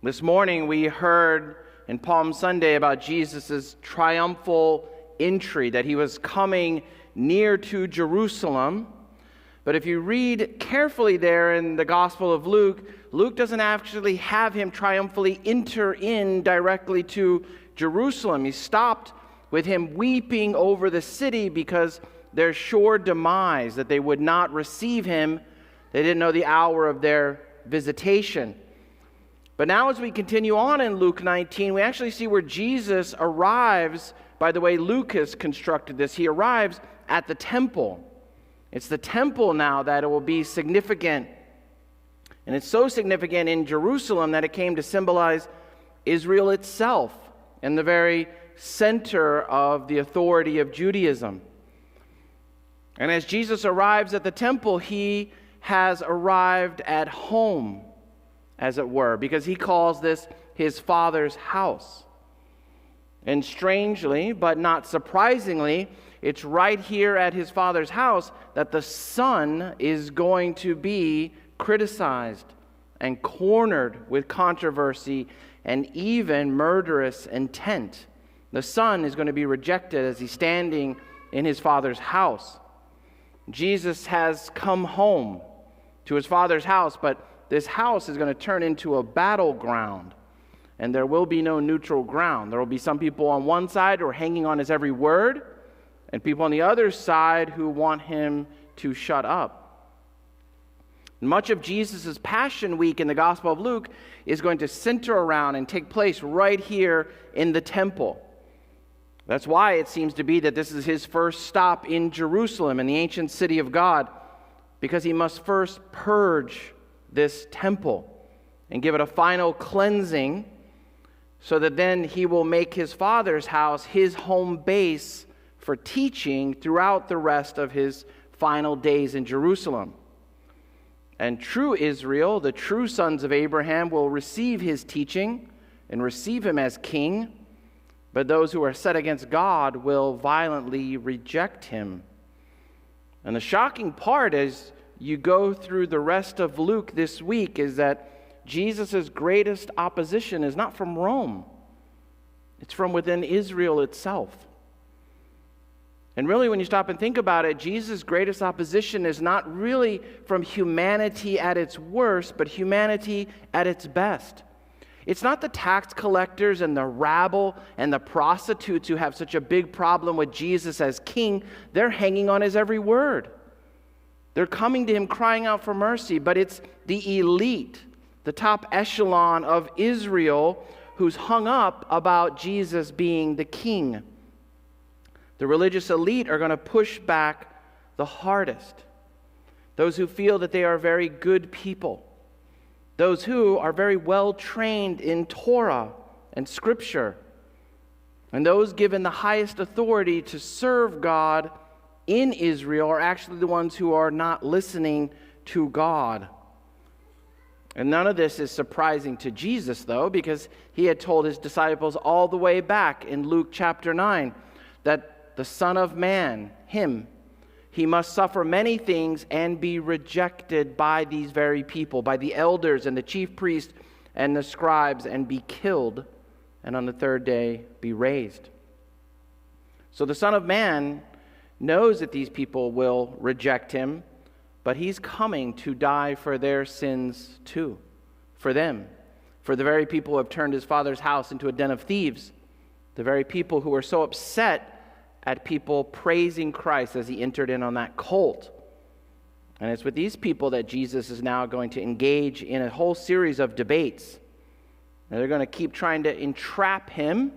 This morning we heard in Palm Sunday about Jesus' triumphal entry, that he was coming near to Jerusalem. But if you read carefully there in the Gospel of Luke, Luke doesn't actually have him triumphally enter in directly to Jerusalem. He stopped with him weeping over the city because their sure demise, that they would not receive him. They didn't know the hour of their visitation. But now as we continue on in Luke 19, we actually see where Jesus arrives, by the way Luke has constructed this, he arrives at the temple. It's the temple now that it will be significant. And it's so significant in Jerusalem that it came to symbolize Israel itself and the very center of the authority of Judaism. And as Jesus arrives at the temple, he has arrived at home, as it were, because he calls this his Father's house. And strangely, but not surprisingly, it's right here at his Father's house that the Son is going to be criticized and cornered with controversy and even murderous intent. The Son is going to be rejected as he's standing in his Father's house. Jesus has come home to his Father's house, but this house is going to turn into a battleground, and there will be no neutral ground. There will be some people on one side who are hanging on his every word, and people on the other side who want him to shut up. Much of Jesus' Passion Week in the Gospel of Luke is going to center around and take place right here in the temple. That's why it seems to be that this is his first stop in Jerusalem, in the ancient city of God, because he must first purge this temple and give it a final cleansing, so that then he will make his Father's house his home base for teaching throughout the rest of his final days in Jerusalem. And true Israel, the true sons of Abraham, will receive his teaching and receive him as king, but those who are set against God will violently reject him. And the shocking part as you go through the rest of Luke this week is that Jesus' greatest opposition is not from Rome. It's from within Israel itself. And really, when you stop and think about it, Jesus' greatest opposition is not really from humanity at its worst, but humanity at its best. It's not the tax collectors and the rabble and the prostitutes who have such a big problem with Jesus as king. They're hanging on his every word. They're coming to him crying out for mercy, but it's the elite, the top echelon of Israel, who's hung up about Jesus being the king. The religious elite are going to push back the hardest. Those who feel that they are very good people. Those who are very well trained in Torah and Scripture. And those given the highest authority to serve God in Israel are actually the ones who are not listening to God. And none of this is surprising to Jesus, though, because he had told his disciples all the way back in Luke chapter 9 that the Son of Man, he must suffer many things and be rejected by these very people, by the elders and the chief priests and the scribes, and be killed, and on the third day be raised. So the Son of Man knows that these people will reject him, but he's coming to die for their sins too, for them, for the very people who have turned his Father's house into a den of thieves, the very people who are so upset at people praising Christ as he entered in on that colt. And it's with these people that Jesus is now going to engage in a whole series of debates. And they're going to keep trying to entrap him,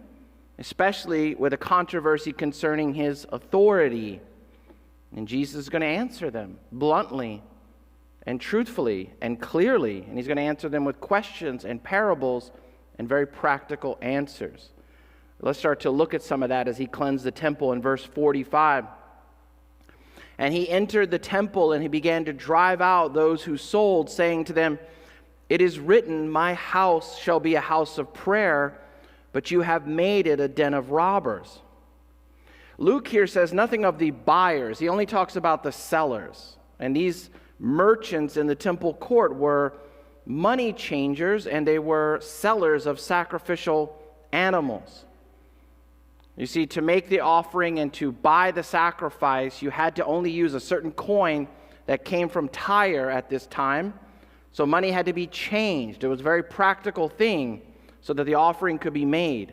especially with a controversy concerning his authority. And Jesus is going to answer them bluntly and truthfully and clearly. And he's going to answer them with questions and parables and very practical answers. Let's start to look at some of that as he cleansed the temple in verse 45. And he entered the temple and he began to drive out those who sold, saying to them, "It is written, my house shall be a house of prayer, but you have made it a den of robbers." Luke here says nothing of the buyers. He only talks about the sellers. And these merchants in the temple court were money changers, and they were sellers of sacrificial animals. You see, to make the offering and to buy the sacrifice, you had to only use a certain coin that came from Tyre at this time. So money had to be changed. It was a very practical thing so that the offering could be made.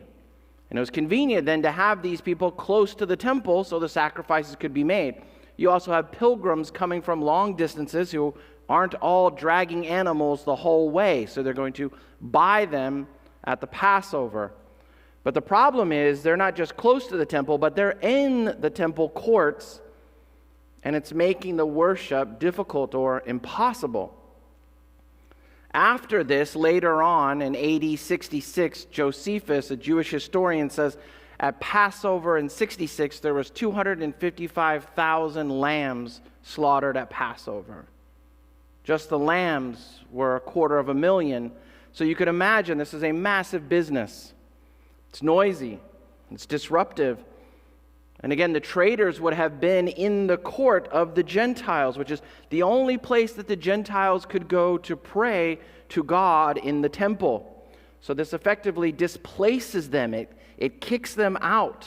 And it was convenient then to have these people close to the temple so the sacrifices could be made. You also have pilgrims coming from long distances who aren't all dragging animals the whole way, so they're going to buy them at the Passover. But the problem is they're not just close to the temple, but they're in the temple courts, and it's making the worship difficult or impossible. After this, later on in AD 66, Josephus, a Jewish historian, says at Passover in 66, there was 255,000 lambs slaughtered at Passover. Just the lambs were 250,000. So you could imagine this is a massive business. It's noisy. It's disruptive. And again, the traders would have been in the court of the Gentiles, which is the only place that the Gentiles could go to pray to God in the temple. So this effectively displaces them. It kicks them out.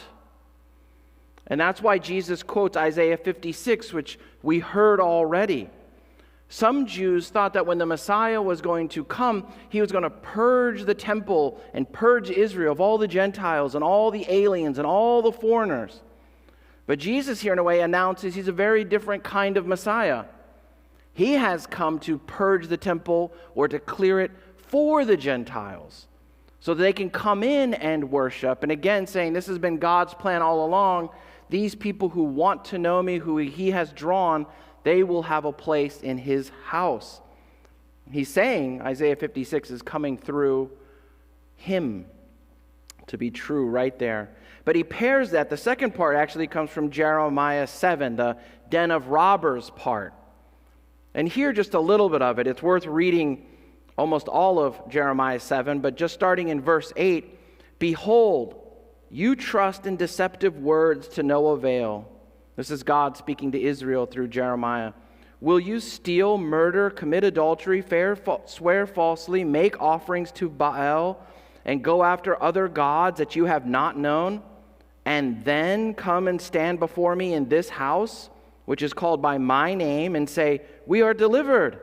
And that's why Jesus quotes Isaiah 56, which we heard already. Some Jews thought that when the Messiah was going to come, he was going to purge the temple and purge Israel of all the Gentiles and all the aliens and all the foreigners. But Jesus here, in a way, announces he's a very different kind of Messiah. He has come to purge the temple or to clear it for the Gentiles so that they can come in and worship. And again, saying this has been God's plan all along. These people who want to know me, who he has drawn, they will have a place in his house. He's saying Isaiah 56 is coming through him to be true right there. But he pairs that. The second part actually comes from Jeremiah 7, the den of robbers part. And here just a little bit of it. It's worth reading almost all of Jeremiah 7, but just starting in verse 8, "Behold, you trust in deceptive words to no avail." This is God speaking to Israel through Jeremiah. "Will you steal, murder, commit adultery, swear falsely, make offerings to Baal, and go after other gods that you have not known, and then come and stand before me in this house, which is called by my name, and say, 'We are delivered,'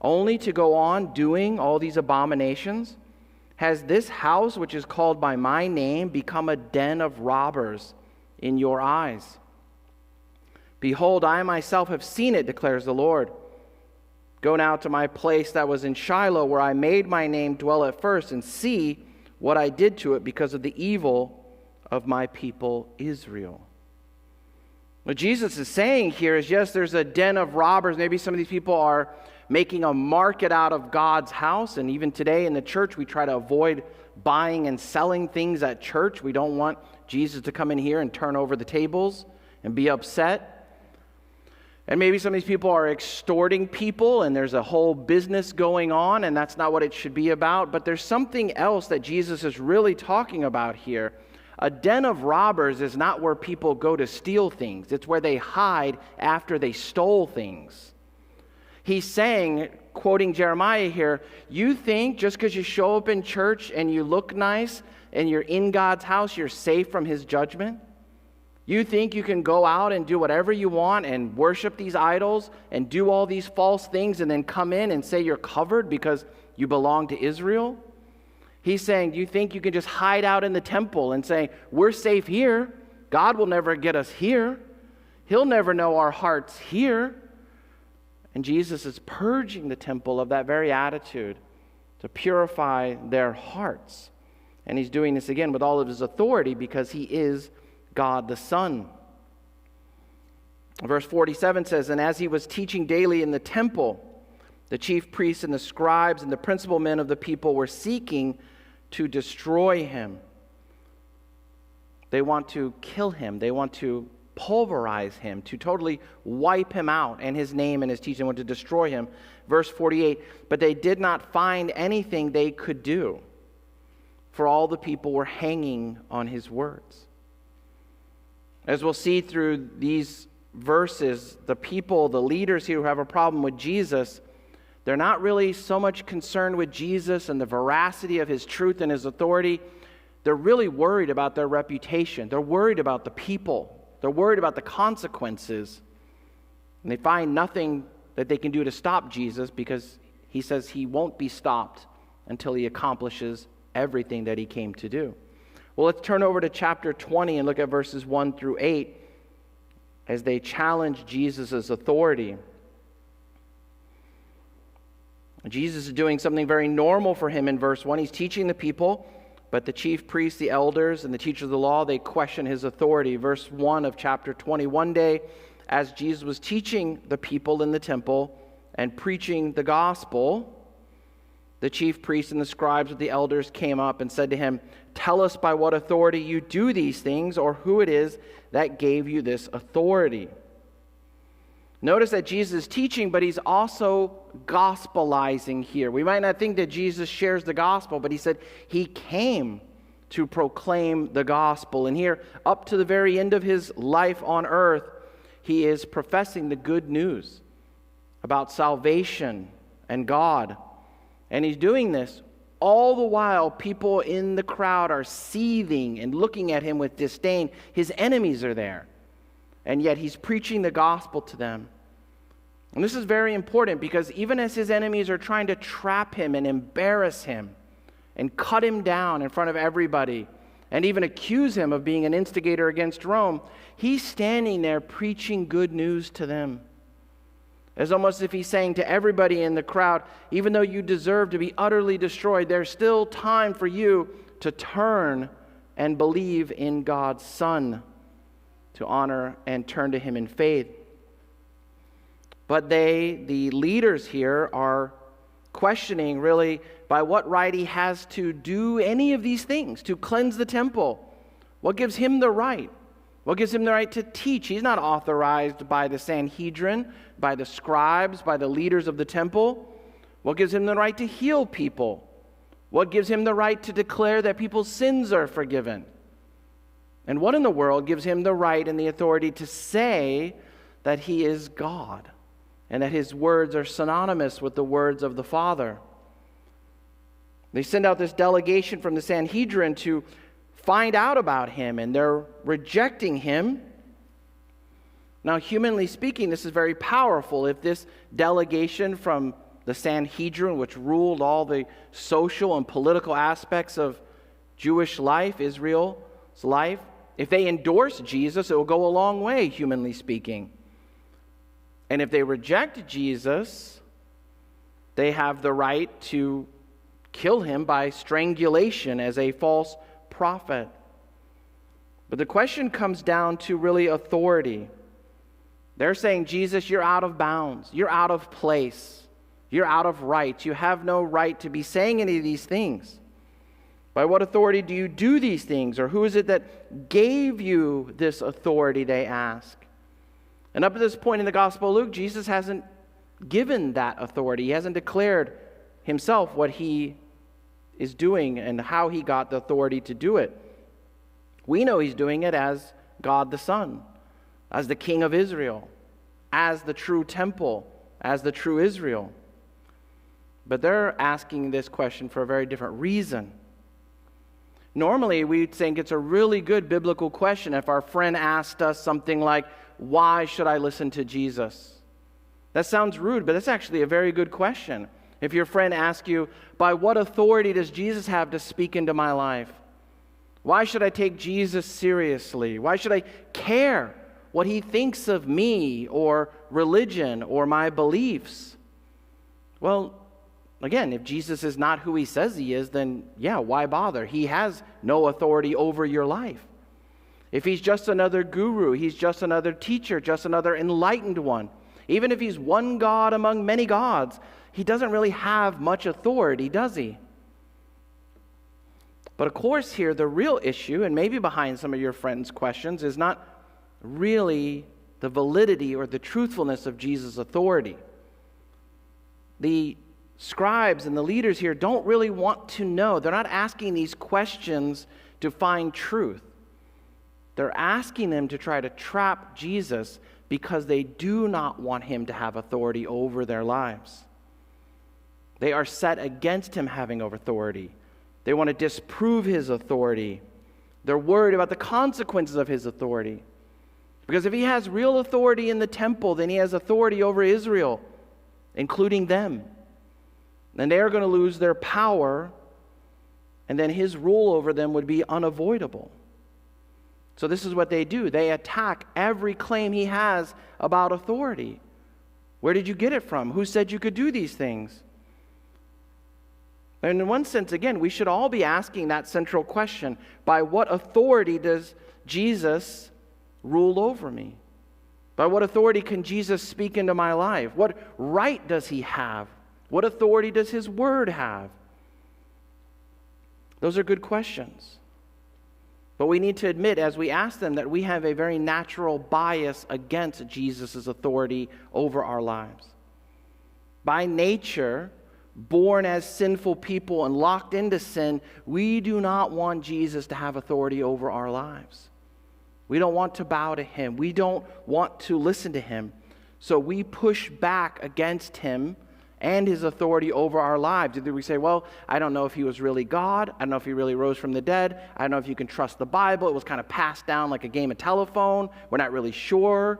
only to go on doing all these abominations? Has this house, which is called by my name, become a den of robbers in your eyes? Behold, I myself have seen it, declares the Lord. Go now to my place that was in Shiloh, where I made my name dwell at first, and see what I did to it because of the evil of my people Israel." What Jesus is saying here is, yes, there's a den of robbers. Maybe some of these people are making a market out of God's house. And even today in the church, we try to avoid buying and selling things at church. We don't want Jesus to come in here and turn over the tables and be upset. And maybe some of these people are extorting people, and there's a whole business going on, and that's not what it should be about. But there's something else that Jesus is really talking about here. A den of robbers is not where people go to steal things. It's where they hide after they stole things. He's saying, quoting Jeremiah here, you think just because you show up in church and you look nice and you're in God's house, you're safe from his judgment? You think you can go out and do whatever you want and worship these idols and do all these false things and then come in and say you're covered because you belong to Israel? He's saying, do you think you can just hide out in the temple and say, we're safe here? God will never get us here. He'll never know our hearts here. And Jesus is purging the temple of that very attitude to purify their hearts. And he's doing this again with all of his authority because he is God the Son. Verse 47 says, "And as he was teaching daily in the temple, the chief priests and the scribes and the principal men of the people were seeking to destroy him." They want to kill him. They want to pulverize him, to totally wipe him out and his name and his teaching, want to destroy him. Verse 48, "But they did not find anything they could do, for all the people were hanging on his words." As we'll see through these verses, the people, the leaders here who have a problem with Jesus, They're not really so much concerned with Jesus and the veracity of his truth and his authority. They're really worried about their reputation. They're worried about the people. They're worried about the consequences. And they find nothing that they can do to stop Jesus because he says he won't be stopped until he accomplishes everything that he came to do. Well, let's turn over to chapter 20 and look at verses 1 through 8 as they challenge Jesus' authority. Jesus is doing something very normal for him in verse 1. He's teaching the people, but the chief priests, the elders, and the teachers of the law, they question his authority. Verse 1 of chapter 20, one day, as Jesus was teaching the people in the temple and preaching the gospel, the chief priests and the scribes with the elders came up and said to him, "Tell us by what authority you do these things, or who it is that gave you this authority." Notice that Jesus is teaching, but he's also gospelizing here. We might not think that Jesus shares the gospel, but he said he came to proclaim the gospel. And here, up to the very end of his life on earth, he is professing the good news about salvation and God. And he's doing this all the while people in the crowd are seething and looking at him with disdain. His enemies are there. And yet he's preaching the gospel to them. And this is very important because even as his enemies are trying to trap him and embarrass him and cut him down in front of everybody and even accuse him of being an instigator against Rome, he's standing there preaching good news to them. It's almost as if he's saying to everybody in the crowd, even though you deserve to be utterly destroyed, there's still time for you to turn and believe in God's Son, to honor and turn to him in faith. But they, the leaders here, are questioning really by what right he has to do any of these things, to cleanse the temple. What gives him the right? What gives him the right to teach? He's not authorized by the Sanhedrin, by the scribes, by the leaders of the temple. What gives him the right to heal people? What gives him the right to declare that people's sins are forgiven? And what in the world gives him the right and the authority to say that he is God and that his words are synonymous with the words of the Father? They send out this delegation from the Sanhedrin to find out about him, and they're rejecting him. Now, humanly speaking, this is very powerful. If this delegation from the Sanhedrin, which ruled all the social and political aspects of Jewish life, Israel's life, if they endorse Jesus, it will go a long way, humanly speaking. And if they reject Jesus, they have the right to kill him by strangulation as a false prophet. But the question comes down to really authority. They're saying, Jesus, you're out of bounds. You're out of place. You're out of right. You have no right to be saying any of these things. By what authority do you do these things? Or who is it that gave you this authority, they ask. And up to this point in the Gospel of Luke, Jesus hasn't given that authority. He hasn't declared himself what he is doing and how he got the authority to do it. We know he's doing it as God the Son, as the King of Israel, as the true temple, as the true Israel. But they're asking this question for a very different reason. Normally, we'd think it's a really good biblical question if our friend asked us something like, why should I listen to Jesus? That sounds rude, but that's actually a very good question. If your friend asks you, by what authority does Jesus have to speak into my life? Why should I take Jesus seriously? Why should I care what he thinks of me or religion or my beliefs? Well, again, if Jesus is not who he says he is, then yeah, why bother? He has no authority over your life. If he's just another guru, he's just another teacher, just another enlightened one. Even if he's one God among many gods, he doesn't really have much authority, does he? But of course here, the real issue, and maybe behind some of your friends' questions, is not really the validity or the truthfulness of Jesus' authority. The scribes and the leaders here don't really want to know. They're not asking these questions to find truth. They're asking them to try to trap Jesus because they do not want him to have authority over their lives. They are set against him having authority. They want to disprove his authority. They're worried about the consequences of his authority. Because if he has real authority in the temple, then he has authority over Israel, including them. And they are going to lose their power, and then his rule over them would be unavoidable. So this is what they do. They attack every claim he has about authority. Where did you get it from? Who said you could do these things? And in one sense, again, we should all be asking that central question: by what authority does Jesus rule over me? By what authority can Jesus speak into my life? What right does he have? What authority does his word have? Those are good questions. But we need to admit, as we ask them, that we have a very natural bias against Jesus' authority over our lives. By nature, born as sinful people and locked into sin, we do not want Jesus to have authority over our lives. We don't want to bow to him. We don't want to listen to him. So we push back against him and his authority over our lives. Either we say, well, I don't know if he was really God. I don't know if he really rose from the dead. I don't know if you can trust the Bible. It was kind of passed down like a game of telephone. We're not really sure.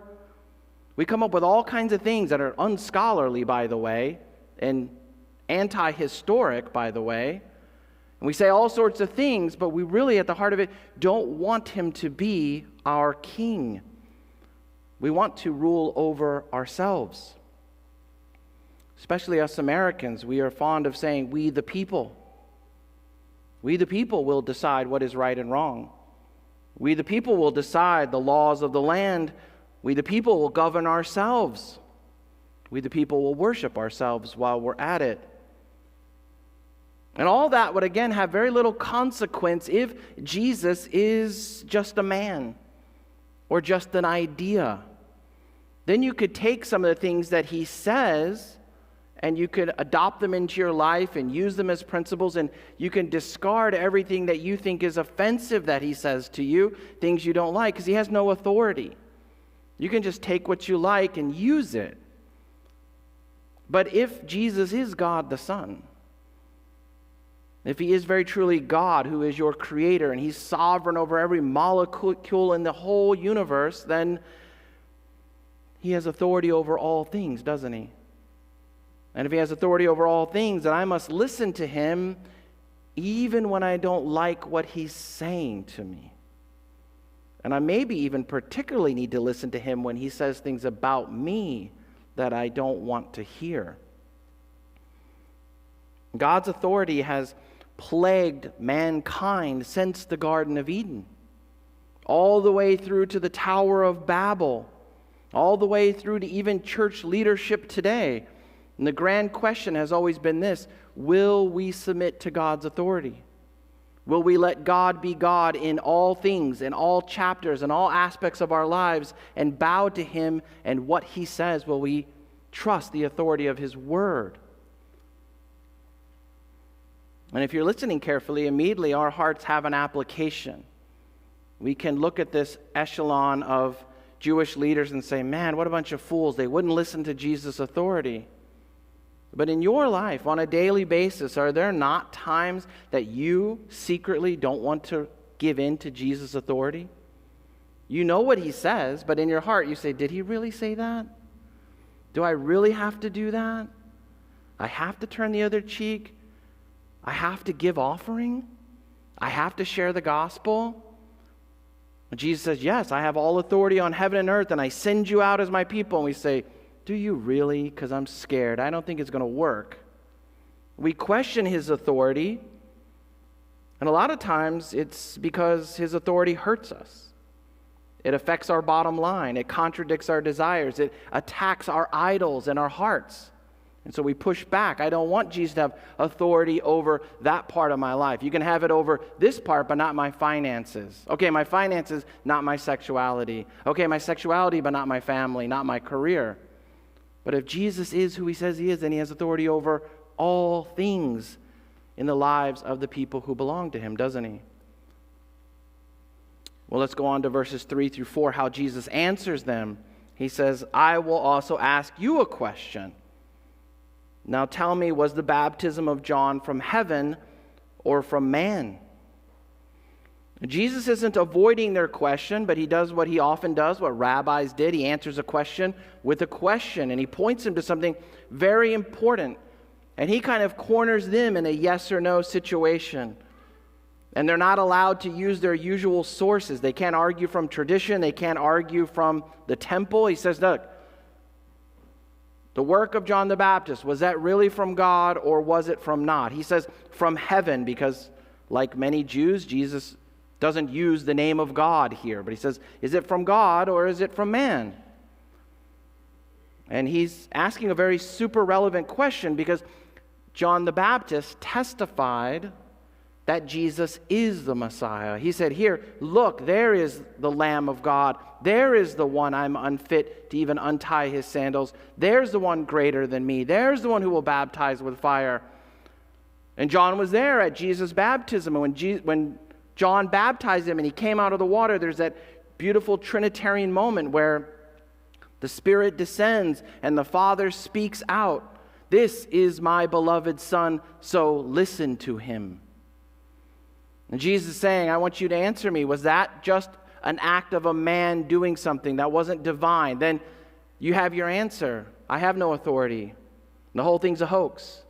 We come up with all kinds of things that are unscholarly, by the way, and anti-historic, by the way. And we say all sorts of things, but we really, at the heart of it, don't want him to be our king. We want to rule over ourselves. Especially us Americans, we are fond of saying, we the people. We the people will decide what is right and wrong. We the people will decide the laws of the land. We the people will govern ourselves. We the people will worship ourselves while we're at it. And all that would again have very little consequence if Jesus is just a man or just an idea. Then you could take some of the things that he says and you could adopt them into your life and use them as principles, and you can discard everything that you think is offensive that he says to you, things you don't like, because he has no authority. You can just take what you like and use it. But if Jesus is God the Son, if he is very truly God who is your creator and he's sovereign over every molecule in the whole universe, then he has authority over all things, doesn't he? And if he has authority over all things, then I must listen to him even when I don't like what he's saying to me. And I maybe even particularly need to listen to him when he says things about me that I don't want to hear. God's authority has plagued mankind since the Garden of Eden, all the way through to the Tower of Babel, all the way through to even church leadership today. And the grand question has always been this: will we submit to God's authority? Will we let God be God in all things, in all chapters, in all aspects of our lives, and bow to him and what he says? Will we trust the authority of his word? And if you're listening carefully, immediately our hearts have an application. We can look at this echelon of Jewish leaders and say, man, what a bunch of fools. They wouldn't listen to Jesus' authority. But in your life, on a daily basis, are there not times that you secretly don't want to give in to Jesus' authority? You know what he says, but in your heart you say, did he really say that? Do I really have to do that? I have to turn the other cheek? I have to give offering? I have to share the gospel? And Jesus says, yes, I have all authority on heaven and earth, and I send you out as my people. And we say, do you really? Because I'm scared. I don't think it's going to work. We question his authority, and a lot of times it's because his authority hurts us. It affects our bottom line. It contradicts our desires. It attacks our idols and our hearts. And so we push back. I don't want Jesus to have authority over that part of my life. You can have it over this part, but not my finances. Okay, my finances, not my sexuality. Okay, my sexuality, but not my family, not my career. But if Jesus is who he says he is, then he has authority over all things in the lives of the people who belong to him, doesn't he? Well, let's go on to verses 3 through 4, how Jesus answers them. He says, I will also ask you a question. Now tell me, was the baptism of John from heaven or from man?" Jesus isn't avoiding their question, but he does what he often does, what rabbis did. He answers a question with a question, and he points them to something very important. And he kind of corners them in a yes or no situation. And they're not allowed to use their usual sources. They can't argue from tradition. They can't argue from the temple. He says, look, the work of John the Baptist, was that really from God or was it from not? He says from heaven because, like many Jews, Jesus doesn't use the name of God here. But he says, is it from God or is it from man? And he's asking a very super relevant question because John the Baptist testified that Jesus is the Messiah. He said, here, look, there is the Lamb of God. There is the one I'm unfit to even untie his sandals. There's the one greater than me. There's the one who will baptize with fire. And John was there at Jesus' baptism. And when John baptized him and he came out of the water, there's that beautiful Trinitarian moment where the Spirit descends and the Father speaks out. This is my beloved Son, so listen to him. And Jesus is saying, I want you to answer me. Was that just an act of a man doing something that wasn't divine? Then you have your answer. I have no authority. The whole thing's a hoax.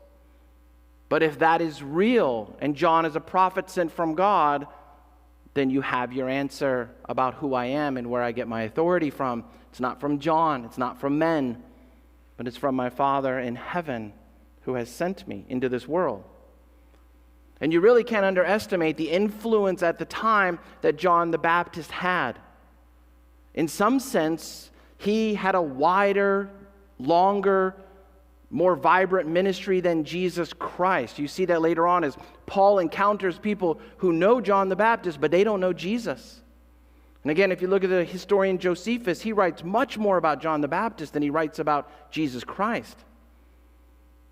But if that is real and John is a prophet sent from God, then you have your answer about who I am and where I get my authority from. It's not from John. It's not from men. But it's from my Father in heaven who has sent me into this world. And you really can't underestimate the influence at the time that John the Baptist had. In some sense, he had a wider, longer, more vibrant ministry than Jesus Christ. You see that later on as Paul encounters people who know John the Baptist, but they don't know Jesus. And again, if you look at the historian Josephus, he writes much more about John the Baptist than he writes about Jesus Christ.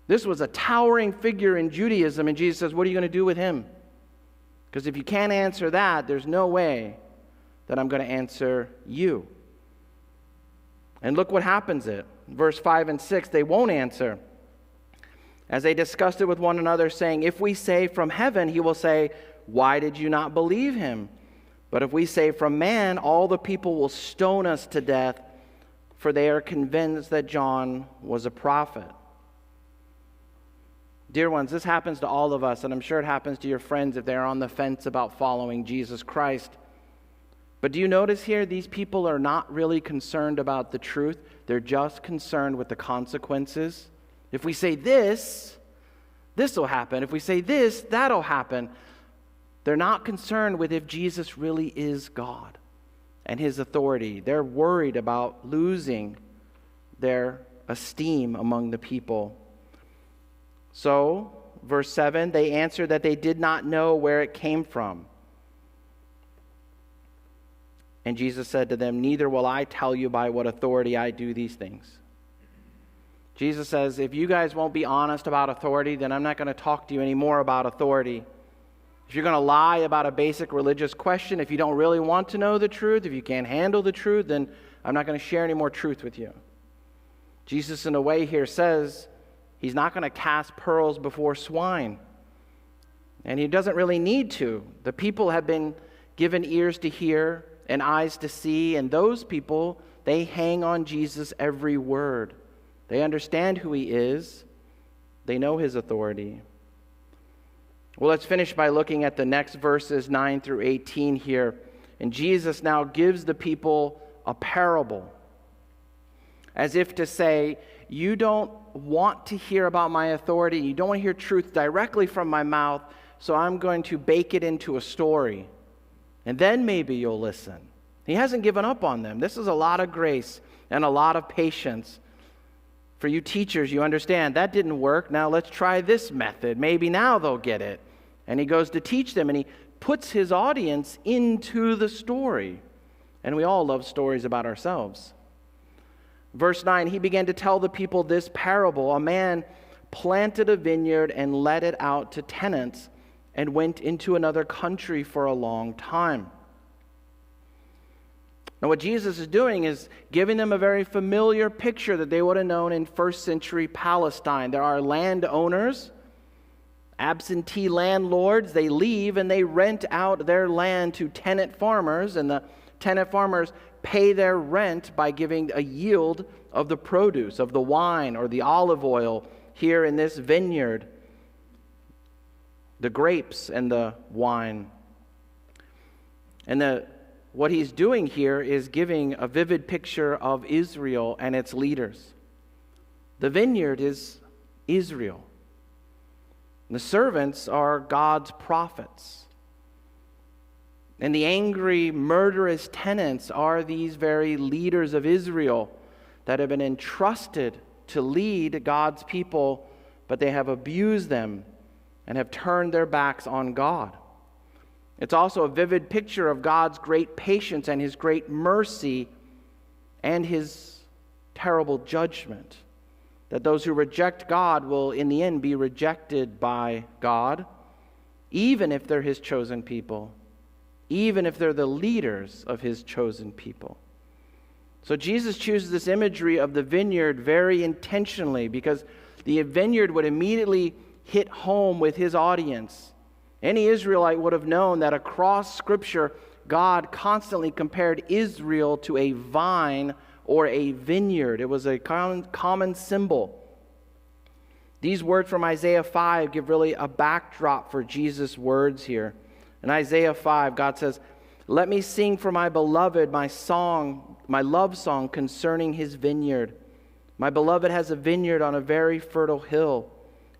This was a towering figure in Judaism, and Jesus says, what are you going to do with him? Because if you can't answer that, there's no way that I'm going to answer you. And look what happens it. Verse 5 and 6, they won't answer. As they discussed it with one another, saying, if we say from heaven, he will say, why did you not believe him? But if we say from man, all the people will stone us to death, for they are convinced that John was a prophet. Dear ones, this happens to all of us, and I'm sure it happens to your friends if they're on the fence about following Jesus Christ. But do you notice here, these people are not really concerned about the truth. They're just concerned with the consequences. If we say this, this will happen. If we say this, that'll happen. They're not concerned with if Jesus really is God and his authority. They're worried about losing their esteem among the people. So, verse 7, they answered that they did not know where it came from. And Jesus said to them, neither will I tell you by what authority I do these things. Jesus says, if you guys won't be honest about authority, then I'm not going to talk to you anymore about authority. If you're going to lie about a basic religious question, if you don't really want to know the truth, if you can't handle the truth, then I'm not going to share any more truth with you. Jesus, in a way here, says he's not going to cast pearls before swine. And he doesn't really need to. The people have been given ears to hear and eyes to see, and those people, they hang on Jesus' every word. They understand who he is. They know his authority. Well, let's finish by looking at the next verses 9 through 18 here. And Jesus now gives the people a parable, as if to say, you don't want to hear about my authority, you don't want to hear truth directly from my mouth, so I'm going to bake it into a story. And then maybe you'll listen. He hasn't given up on them. This is a lot of grace and a lot of patience. For you teachers, you understand, that didn't work. Now let's try this method. Maybe now they'll get it. And he goes to teach them, and he puts his audience into the story. And we all love stories about ourselves. Verse 9, he began to tell the people this parable. A man planted a vineyard and let it out to tenants and went into another country for a long time. Now, what Jesus is doing is giving them a very familiar picture that they would have known in first century Palestine. There are landowners, absentee landlords. They leave and they rent out their land to tenant farmers, and the tenant farmers pay their rent by giving a yield of the produce, of the wine or the olive oil here in this vineyard, the grapes and the wine. And what he's doing here is giving a vivid picture of Israel and its leaders. The vineyard is Israel. The servants are God's prophets. And the angry, murderous tenants are these very leaders of Israel that have been entrusted to lead God's people, but they have abused them and have turned their backs on God. It's also a vivid picture of God's great patience and his great mercy and his terrible judgment. That those who reject God will in the end be rejected by God, even if they're his chosen people, even if they're the leaders of his chosen people. So Jesus chooses this imagery of the vineyard very intentionally because the vineyard would immediately hit home with his audience. Any Israelite would have known that across Scripture, God constantly compared Israel to a vine or a vineyard. It was a common symbol. These words from Isaiah 5 give really a backdrop for Jesus' words here. In Isaiah 5, God says, "Let me sing for my beloved my love song concerning his vineyard. My beloved has a vineyard on a very fertile hill.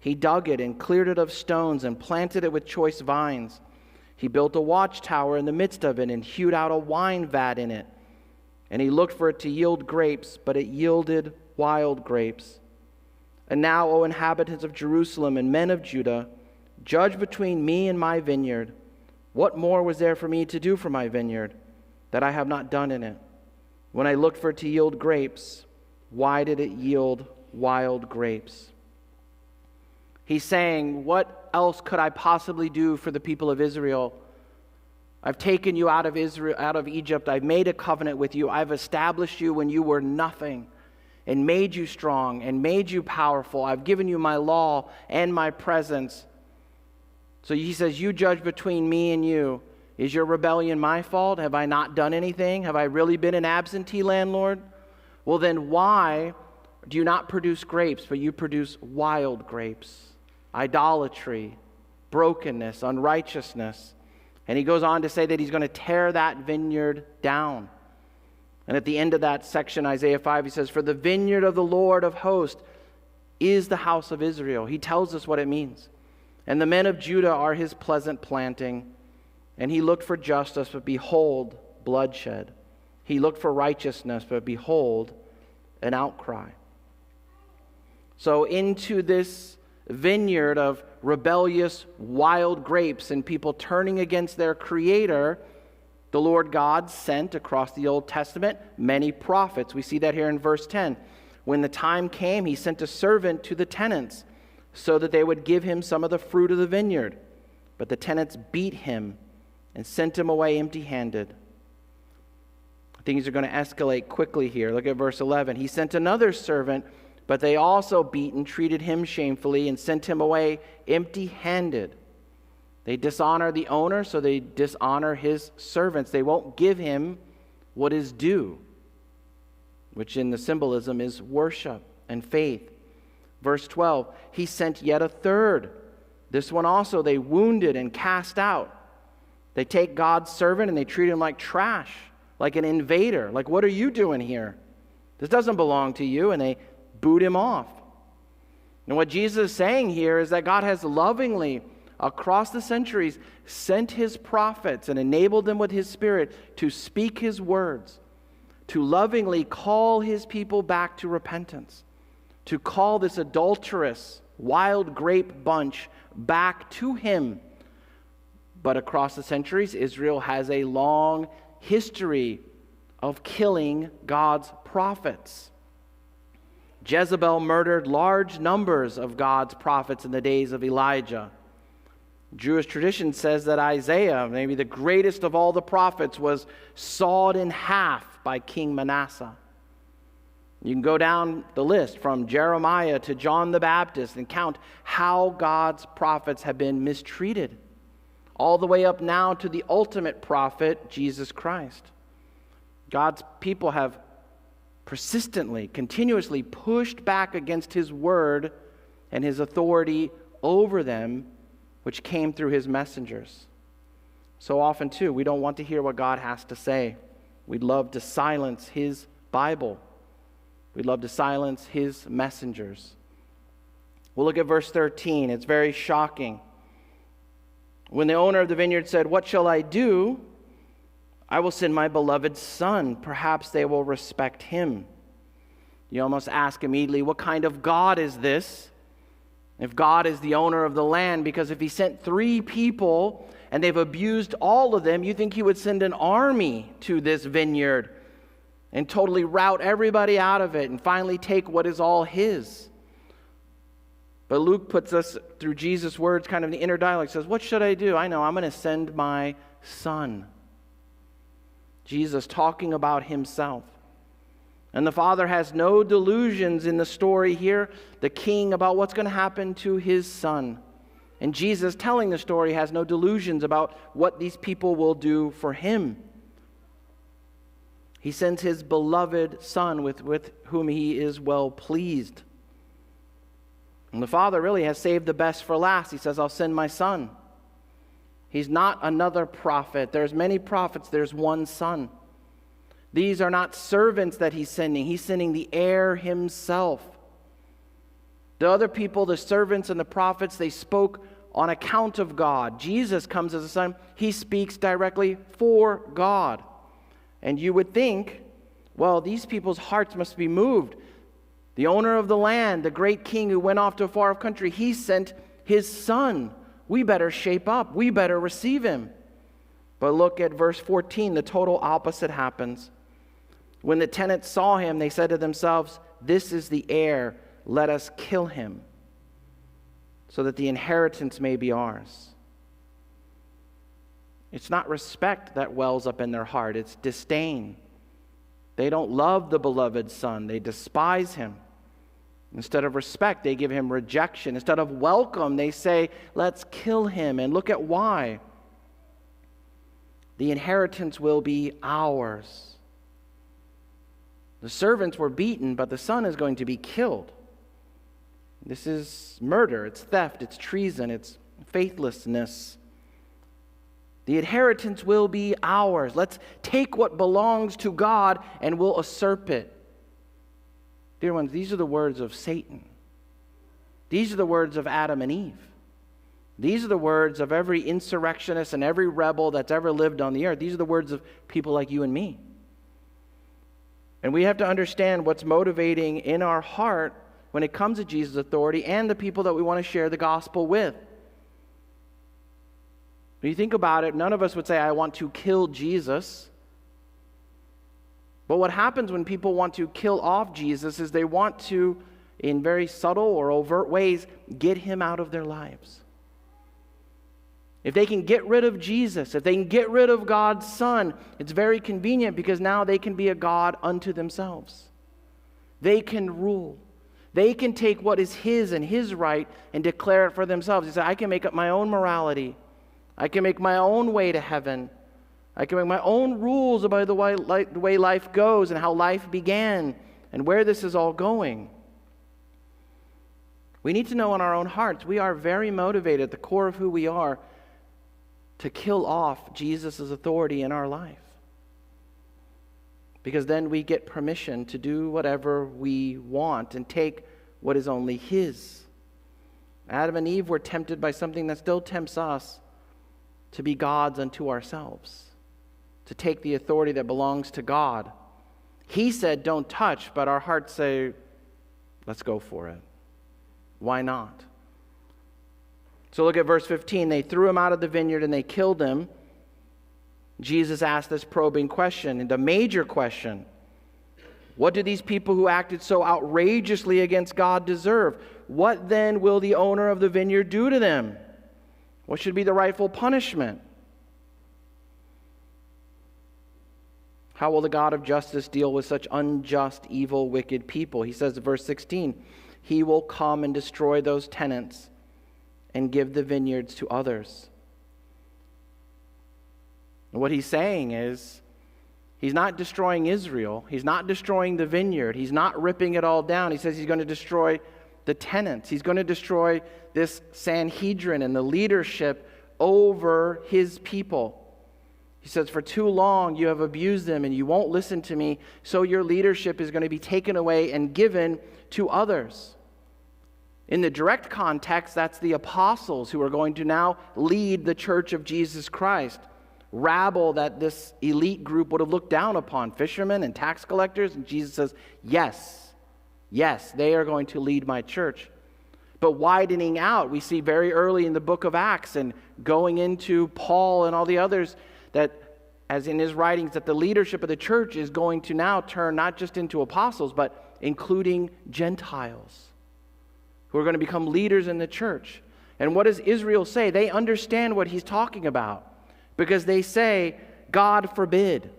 He dug it and cleared it of stones and planted it with choice vines. He built a watchtower in the midst of it and hewed out a wine vat in it. And he looked for it to yield grapes, but it yielded wild grapes. And now, O inhabitants of Jerusalem and men of Judah, judge between me and my vineyard. What more was there for me to do for my vineyard that I have not done in it? When I looked for it to yield grapes, why did it yield wild grapes?" He's saying, what else could I possibly do for the people of Israel? I've taken you out of Egypt. I've made a covenant with you. I've established you when you were nothing and made you strong and made you powerful. I've given you my law and my presence. So he says, you judge between me and you. Is your rebellion my fault? Have I not done anything? Have I really been an absentee landlord? Well, then why do you not produce grapes, but you produce wild grapes? Idolatry, brokenness, unrighteousness. And he goes on to say that he's going to tear that vineyard down. And at the end of that section, Isaiah 5, he says, "For the vineyard of the Lord of hosts is the house of Israel." He tells us what it means. "And the men of Judah are his pleasant planting. And he looked for justice, but behold, bloodshed. He looked for righteousness, but behold, an outcry." So into this vineyard of rebellious wild grapes and people turning against their Creator, the Lord God sent across the Old Testament many prophets. We see that here in verse 10. When the time came, he sent a servant to the tenants so that they would give him some of the fruit of the vineyard. But the tenants beat him and sent him away empty-handed. Things are going to escalate quickly here. Look at verse 11. He sent another servant, but they also beat and treated him shamefully and sent him away empty-handed. They dishonor the owner, so they dishonor his servants. They won't give him what is due, which in the symbolism is worship and faith. Verse 12, he sent yet a third. This one also they wounded and cast out. They take God's servant and they treat him like trash, like an invader. Like, what are you doing here? This doesn't belong to you. And they boot him off. And what Jesus is saying here is that God has lovingly, across the centuries, sent his prophets and enabled them with his Spirit to speak his words, to lovingly call his people back to repentance, to call this adulterous, wild grape bunch back to him. But across the centuries, Israel has a long history of killing God's prophets. Jezebel murdered large numbers of God's prophets in the days of Elijah. Jewish tradition says that Isaiah, maybe the greatest of all the prophets, was sawed in half by King Manasseh. You can go down the list from Jeremiah to John the Baptist and count how God's prophets have been mistreated, all the way up now to the ultimate prophet, Jesus Christ. God's people have persistently, continuously pushed back against his word and his authority over them, which came through his messengers. So often, too, we don't want to hear what God has to say. We'd love to silence his Bible. We'd love to silence his messengers. We'll look at verse 13. It's very shocking. When the owner of the vineyard said, "What shall I do? I will send my beloved son. Perhaps they will respect him." You almost ask immediately, what kind of God is this? If God is the owner of the land, because if he sent 3 people and they've abused all of them, you think he would send an army to this vineyard and totally rout everybody out of it and finally take what is all his. But Luke puts us through Jesus' words kind of in the inner dialogue. Says, what should I do? I know, I'm going to send my son. Jesus talking about himself. And the Father has no delusions in the story here, the King, about what's going to happen to his son. And Jesus telling the story has no delusions about what these people will do for him. He sends his beloved son with whom he is well pleased. And the Father really has saved the best for last. He says, I'll send my son. He's not another prophet. There's many prophets. There's one son. These are not servants that he's sending. He's sending the heir himself. The other people, the servants and the prophets, they spoke on account of God. Jesus comes as a son. He speaks directly for God. And you would think, well, these people's hearts must be moved. The owner of the land, the great king who went off to a far-off country, he sent his son. We better shape up. We better receive him. But look at verse 14. The total opposite happens. When the tenants saw him, they said to themselves, "This is the heir. Let us kill him, so that the inheritance may be ours." It's not respect that wells up in their heart. It's disdain. They don't love the beloved son. They despise him. Instead of respect, they give him rejection. Instead of welcome, they say, "Let's kill him." And look at why. The inheritance will be ours. The servants were beaten, but the son is going to be killed. This is murder. It's theft. It's treason. It's faithlessness. The inheritance will be ours. Let's take what belongs to God and we'll usurp it. Dear ones, these are the words of Satan. These are the words of Adam and Eve. These are the words of every insurrectionist and every rebel that's ever lived on the earth. These are the words of people like you and me. And we have to understand what's motivating in our heart when it comes to Jesus' authority and the people that we want to share the gospel with. When you think about it, none of us would say, "I want to kill Jesus." But what happens when people want to kill off Jesus is they want to, in very subtle or overt ways, get him out of their lives. If they can get rid of Jesus, if they can get rid of God's Son, it's very convenient because now they can be a God unto themselves. They can rule. They can take what is his and his right and declare it for themselves. They say, "I can make up my own morality. I can make my own way to heaven. I can make my own rules about the way life goes and how life began and where this is all going." We need to know in our own hearts, we are very motivated at the core of who we are to kill off Jesus' authority in our life. Because then we get permission to do whatever we want and take what is only his. Adam and Eve were tempted by something that still tempts us, to be gods unto ourselves, to take the authority that belongs to God. He said, "Don't touch," but our hearts say, "Let's go for it." Why not? So look at verse 15. They threw him out of the vineyard and they killed him. Jesus asked this probing question, and a major question. What do these people who acted so outrageously against God deserve? What then will the owner of the vineyard do to them? What should be the rightful punishment? How will the God of justice deal with such unjust, evil, wicked people? He says in verse 16, He will come and destroy those tenants and give the vineyards to others. And what he's saying is, he's not destroying Israel. He's not destroying the vineyard. He's not ripping it all down. He says he's going to destroy the tenants. He's going to destroy this Sanhedrin and the leadership over his people. He says, for too long you have abused them and you won't listen to me, so your leadership is going to be taken away and given to others. In the direct context, that's the apostles who are going to now lead the church of Jesus Christ. Rabble that this elite group would have looked down upon, fishermen and tax collectors. And Jesus says, yes, they are going to lead my church. But widening out, we see very early in the book of Acts and going into Paul and all the others, that as in his writings, that the leadership of the church is going to now turn not just into apostles, but including Gentiles who are going to become leaders in the church. And what does Israel say? They understand what he's talking about, because they say, God forbid.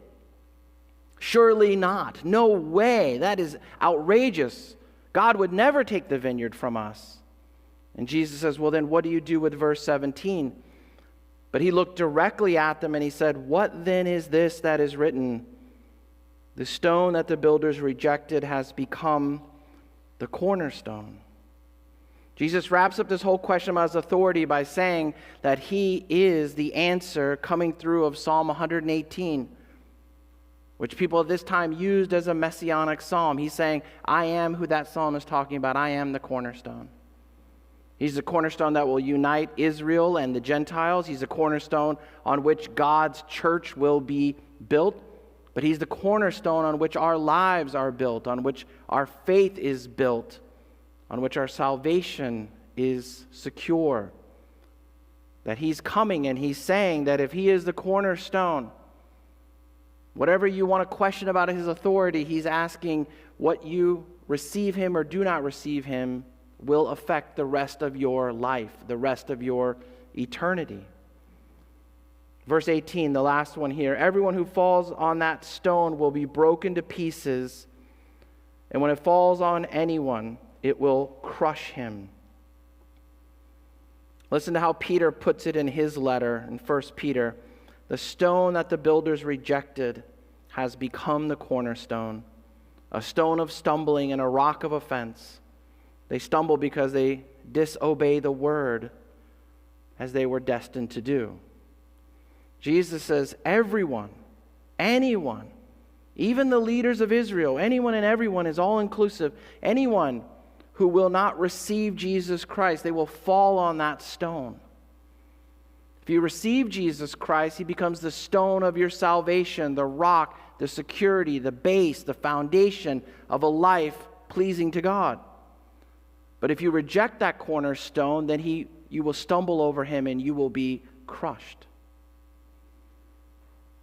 Surely not. No way. That is outrageous. God would never take the vineyard from us. And Jesus says, well, then what do you do with verse 17? But he looked directly at them and he said, what then is this that is written? The stone that the builders rejected has become the cornerstone. Jesus wraps up this whole question about his authority by saying that he is the answer coming through of Psalm 118, which people at this time used as a messianic psalm. He's saying, I am who that psalm is talking about. I am the cornerstone. He's the cornerstone that will unite Israel and the Gentiles. He's the cornerstone on which God's church will be built. But he's the cornerstone on which our lives are built, on which our faith is built, on which our salvation is secure. That he's coming and he's saying that if he is the cornerstone, whatever you want to question about his authority, he's asking what you receive him or do not receive him will affect the rest of your life, the rest of your eternity. Verse 18, the last one here. Everyone who falls on that stone will be broken to pieces, and when it falls on anyone, it will crush him. Listen to how Peter puts it in his letter in 1 Peter. The stone that the builders rejected has become the cornerstone, a stone of stumbling and a rock of offense. They stumble because they disobey the word as they were destined to do. Jesus says everyone, anyone, even the leaders of Israel, anyone and everyone is all inclusive. Anyone who will not receive Jesus Christ, they will fall on that stone. If you receive Jesus Christ, he becomes the stone of your salvation, the rock, the security, the base, the foundation of a life pleasing to God. But if you reject that cornerstone, then you will stumble over him and you will be crushed.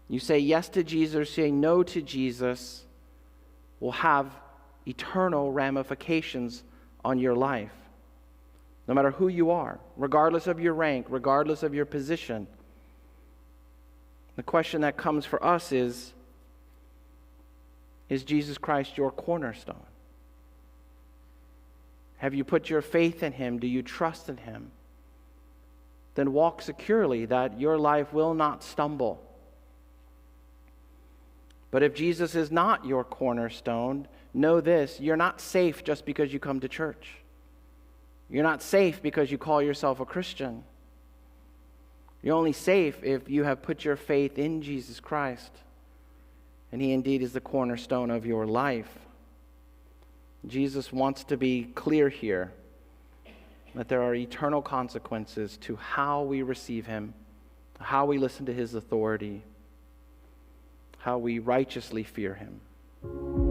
You say yes to Jesus, say no to Jesus, will have eternal ramifications on your life. No matter who you are, regardless of your rank, regardless of your position. The question that comes for us is Jesus Christ your cornerstone? Have you put your faith in him? Do you trust in him? Then walk securely that your life will not stumble. But if Jesus is not your cornerstone, know this, you're not safe just because you come to church. You're not safe because you call yourself a Christian. You're only safe if you have put your faith in Jesus Christ, and he indeed is the cornerstone of your life. Jesus wants to be clear here that there are eternal consequences to how we receive him, how we listen to his authority, how we righteously fear him.